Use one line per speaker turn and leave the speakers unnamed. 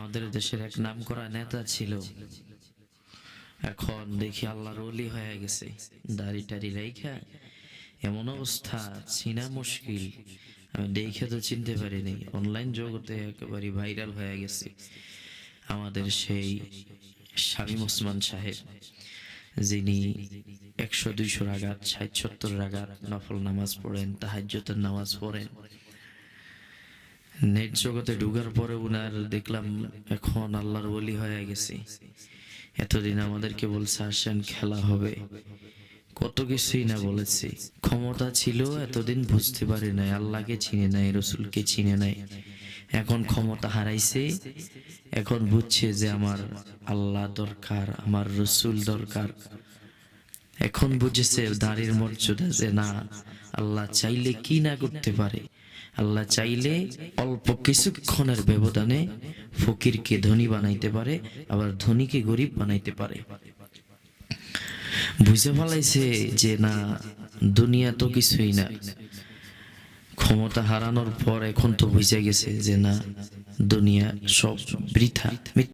আমাদের দেশের এক নামকরা নেতা ছিল, এখন দেখি আল্লাহর ওলি হয়ে গেছে। দাড়ি টাড়ি রাইখা এমন অবস্থা, চিনা মুশকিল। আমি দেখে তো চিনতে পারিনি, অনলাইন জগতে একেবারে ভাইরাল হয়ে গেছে। আমাদের সেই শামীম ওসমান সাহেব, যিনি 100-200 রাকাত 60-70 রাকাত নফল নামাজ পড়েন, তাহাজ্জুদের নামাজ পড়েন। নেট জগতে ঢুকার পরে উনার দেখলাম এখন আল্লাহর ওলি হয়ে গেছে। এতদিন আমাদেরকে বলছে আসেন খেলা হবে, কত কিছুই না বলেছে। ক্ষমতা ছিল এতদিন বুঝতে পারে নাই, আল্লাহকে চিনে নাই, রসুলকে চিনে নাই। এখন ক্ষমতা হারাইছে, এখন বুঝছে যে আমার আল্লাহ দরকার, আমার রসুল দরকার। এখন বুঝেছে দাড়ির মর্যাদা, যে না, আল্লাহ চাইলে কি না করতে পারে। আল্লাহ চাইলে অল্প কিছুক্ষণের ব্যবধানে ফকিরকে ধনী বানাইতে পারে, আবার ধনীকে গরিব বানাইতে পারে। বুঝে ফেলাইছে যে না, দুনিয়া তো কিছুই না। ক্ষমতা হারানোর পর এখন তো বুঝে গেছে যে না, দুনিয়া সব বৃথা।